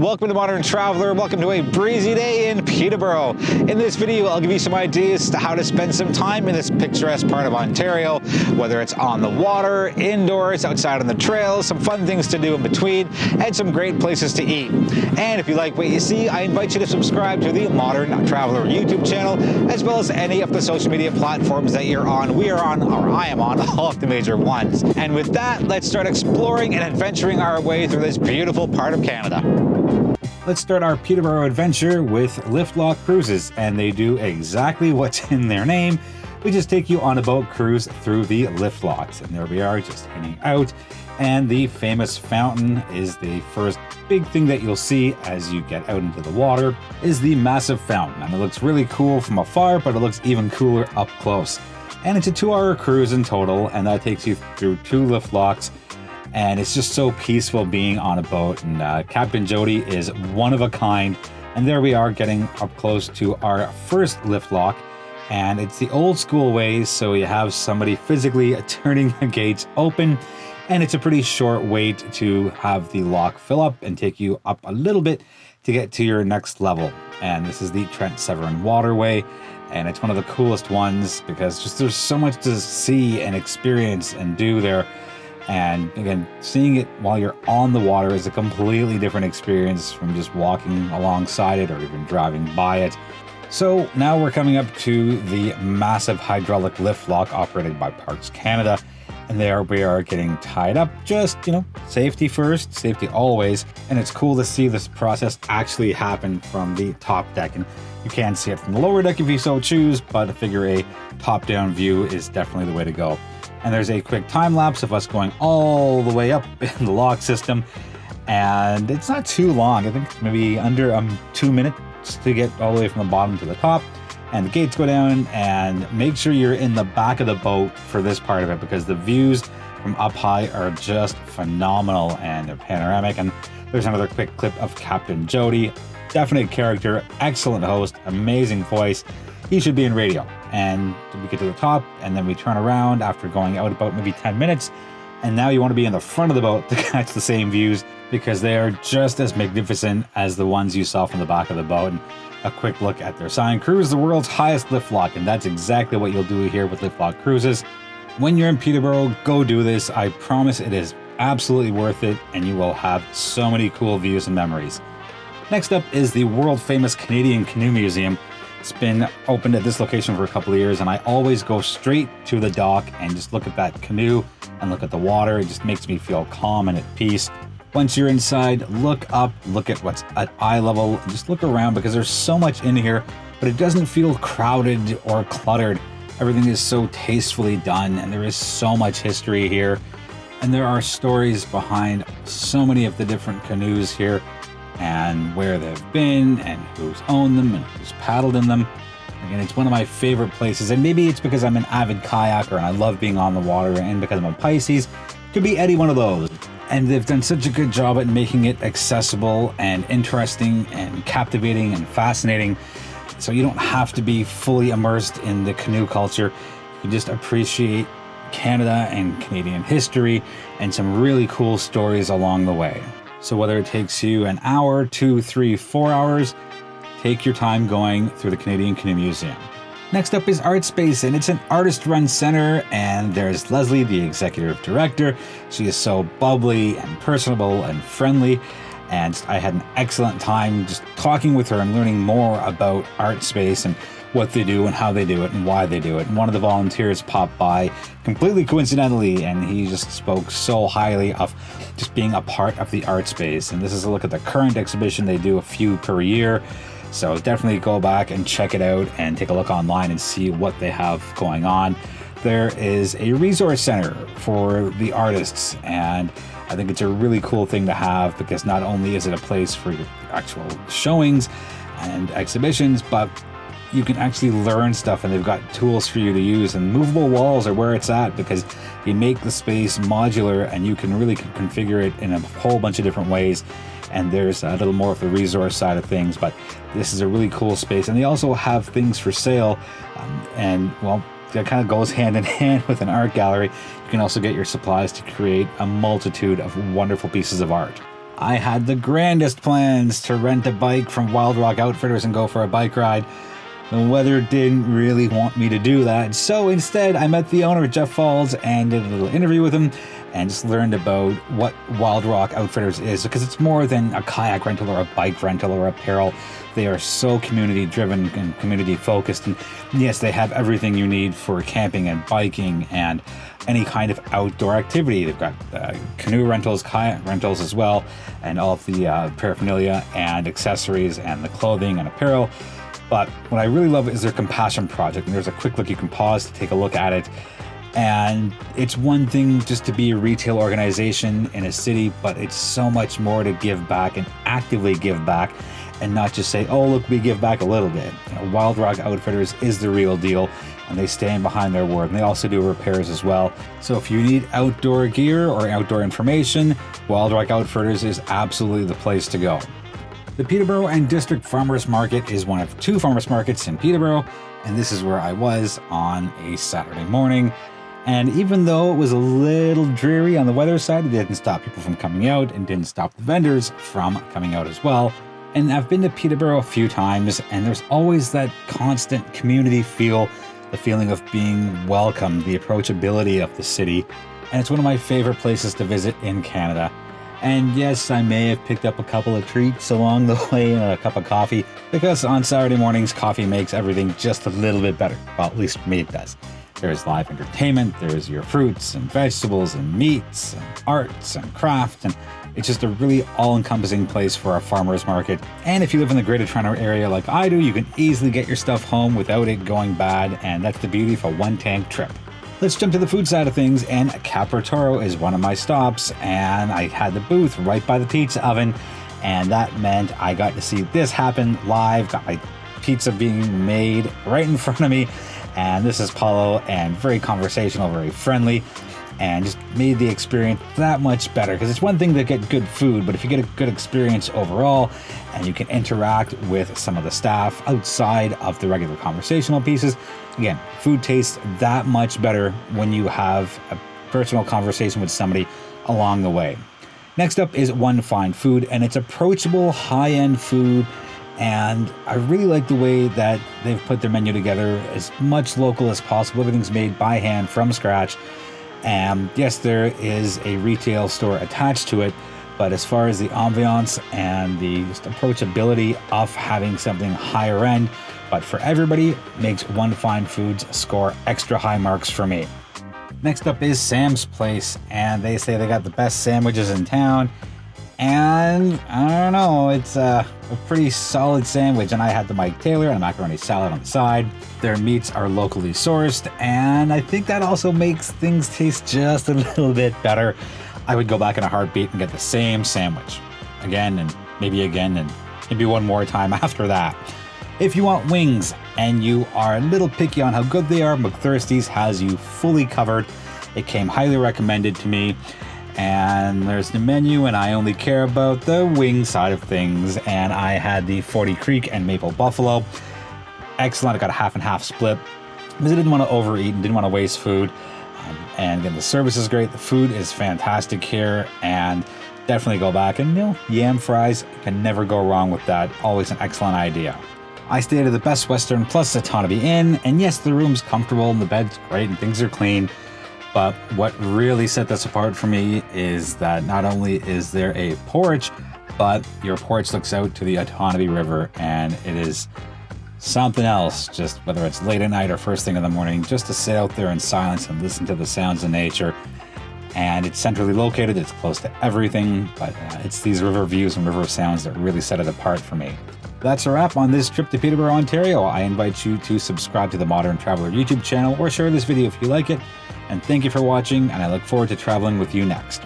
Welcome to Modern Traveler. Welcome to a breezy day in Peterborough. In this video, I'll give you some ideas as to how to spend some time in this picturesque part of Ontario, whether it's on the water, indoors, outside on the trails, some fun things to do in between, and some great places to eat. And if you like what you see, I invite you to subscribe to the Modern Traveler YouTube channel, as well as any of the social media platforms that you're on. We are on, or I am on, all of the major ones. And with that, let's start exploring and adventuring our way through this beautiful part of Canada. Let's start our Peterborough adventure with lift lock cruises, and they do exactly what's in their name. We just take you on a boat cruise through the lift locks, and there we are just hanging out. And the famous fountain is the first big thing that you'll see as you get out into the water, is the massive fountain. And it looks really cool from afar, but it looks even cooler up close. And it's a 2-hour cruise in total, and that takes you through 2 lift locks. And it's just so peaceful being on a boat, and Captain Jody is one of a kind. And there we are getting up close to our first lift lock, and it's the old school ways, so you have somebody physically turning the gates open, and it's a pretty short wait to have the lock fill up and take you up a little bit to get to your next level. And this is the Trent Severn Waterway, and it's one of the coolest ones because just there's so much to see and experience and do there. And again, seeing it while you're on the water is a completely different experience from just walking alongside it or even driving by it. So now we're coming up to the massive hydraulic lift lock operated by Parks Canada. And there we are getting tied up, just, safety first, safety always. And it's cool to see this process actually happen from the top deck. And you can see it from the lower deck if you so choose, but I figure a top-down view is definitely the way to go. And there's a quick time lapse of us going all the way up in the lock system. And it's not too long. I think it's maybe under 2 minutes to get all the way from the bottom to the top. And the gates go down, and make sure you're in the back of the boat for this part of it, because the views from up high are just phenomenal and they're panoramic. And there's another quick clip of Captain Jody. Definite character, excellent host, amazing voice. He should be in radio. And we get to the top, and then we turn around after going out about maybe 10 minutes. And now you want to be in the front of the boat to catch the same views, because they are just as magnificent as the ones you saw from the back of the boat. And a quick look at their sign: cruise the world's highest lift lock. And that's exactly what you'll do here with lift lock cruises. When you're in Peterborough, go do this. I promise it is absolutely worth it, and you will have so many cool views and memories. Next up is the world famous Canadian Canoe Museum. It's been opened at this location for a couple of years, and I always go straight to the dock and just look at that canoe and look at the water. It just makes me feel calm and at peace. Once you're inside, look up, look at what's at eye level, and just look around, because there's so much in here, but it doesn't feel crowded or cluttered. Everything is so tastefully done, and there is so much history here. And there are stories behind so many of the different canoes here, and where they've been, and who's owned them, and who's paddled in them. Again, it's one of my favorite places, and maybe it's because I'm an avid kayaker and I love being on the water, and because I'm a Pisces. Could be any one of those. And they've done such a good job at making it accessible and interesting and captivating and fascinating, so you don't have to be fully immersed in the canoe culture. You just appreciate Canada and Canadian history and some really cool stories along the way. So whether it takes you an hour, 2, 3, 4 hours, take your time going through the Canadian Canoe Museum. Next up is Art Space, and it's an artist-run center, and there's Leslie, the executive director. She is so bubbly and personable and friendly, and I had an excellent time just talking with her and learning more about Art Space and what they do and how they do it and why they do it. And one of the volunteers popped by completely coincidentally, and he just spoke so highly of just being a part of the art space. And this is a look at the current exhibition. They do a few per year, so definitely go back and check it out and take a look online and see what they have going on. There is a resource center for the artists, and I think it's a really cool thing to have, because not only is it a place for your actual showings and exhibitions, but you can actually learn stuff, and they've got tools for you to use, and movable walls are where it's at, because you make the space modular and you can really configure it in a whole bunch of different ways. And there's a little more of the resource side of things, but this is a really cool space. And they also have things for sale, that kind of goes hand in hand with an art gallery. You can also get your supplies to create a multitude of wonderful pieces of art. I had the grandest plans to rent a bike from Wild Rock Outfitters and go for a bike ride. The weather didn't really want me to do that, so instead I met the owner, Jeff Falls, and did a little interview with him and just learned about what Wild Rock Outfitters is, because it's more than a kayak rental or a bike rental or apparel. They are so community driven and community focused, and yes, they have everything you need for camping and biking and any kind of outdoor activity. They've got canoe rentals, kayak rentals as well, and all of the paraphernalia and accessories and the clothing and apparel. But what I really love is their compassion project, and there's a quick look you can pause to take a look at it. And it's one thing just to be a retail organization in a city, but it's so much more to give back and actively give back, and not just say, oh, look, we give back a little bit. You know, Wild Rock Outfitters is the real deal, and they stand behind their word, and they also do repairs as well. So if you need outdoor gear or outdoor information, Wild Rock Outfitters is absolutely the place to go. The Peterborough and District Farmers Market is one of 2 farmers markets in Peterborough, and this is where I was on a Saturday morning. And even though it was a little dreary on the weather side, it didn't stop people from coming out and didn't stop the vendors from coming out as well. And I've been to Peterborough a few times, and there's always that constant community feel, the feeling of being welcome, the approachability of the city. And it's one of my favorite places to visit in Canada. And yes, I may have picked up a couple of treats along the way and a cup of coffee, because on Saturday mornings, coffee makes everything just a little bit better. Well, at least for me it does. There's live entertainment, there's your fruits and vegetables and meats and arts and crafts, and it's just a really all-encompassing place for a farmer's market. And if you live in the Greater Toronto area like I do, you can easily get your stuff home without it going bad, and that's the beauty of a one-tank trip. Let's jump to the food side of things, and Peterborough is one of my stops, and I had the booth right by the pizza oven, and that meant I got to see this happen live, got my pizza being made right in front of me, and this is Paulo, and very conversational, very friendly, and just made the experience that much better, because it's one thing to get good food, but if you get a good experience overall, and you can interact with some of the staff outside of the regular conversational pieces, again, food tastes that much better when you have a personal conversation with somebody along the way. Next up is One Fine Food, and it's approachable, high-end food, and I really like the way that they've put their menu together, as much local as possible. Everything's made by hand from scratch. And yes, there is a retail store attached to it, but as far as the ambiance and the just approachability of having something higher end, but for everybody, makes One Fine Foods score extra high marks for me. Next up is Sam's Place, and they say they got the best sandwiches in town. And I don't know, it's a pretty solid sandwich, and I had the Mike Taylor and a macaroni salad on the side. Their meats are locally sourced, and I think that also makes things taste just a little bit better. I would go back in a heartbeat and get the same sandwich again and maybe one more time after that. If you want wings and you are a little picky on how good they are, McThirsty's has you fully covered. It came highly recommended to me. And there's the menu, and I only care about the wing side of things. And I had the 40 Creek and Maple Buffalo. Excellent. I got a half and half split because I didn't want to overeat and didn't want to waste food. And again, the service is great. The food is fantastic here, and definitely go back. And yam fries, you can never go wrong with that. Always an excellent idea. I stayed at the Best Western Plus Autonomy Inn, and yes, the room's comfortable and the bed's great and things are clean. But what really set this apart for me is that not only is there a porch, but your porch looks out to the Autonomy River, and it is something else, just whether it's late at night or first thing in the morning, just to sit out there in silence and listen to the sounds of nature. And it's centrally located, it's close to everything, but it's these river views and river sounds that really set it apart for me. That's a wrap on this trip to Peterborough, Ontario. I invite you to subscribe to the Modern Traveler YouTube channel or share this video if you like it. And thank you for watching, and I look forward to traveling with you next.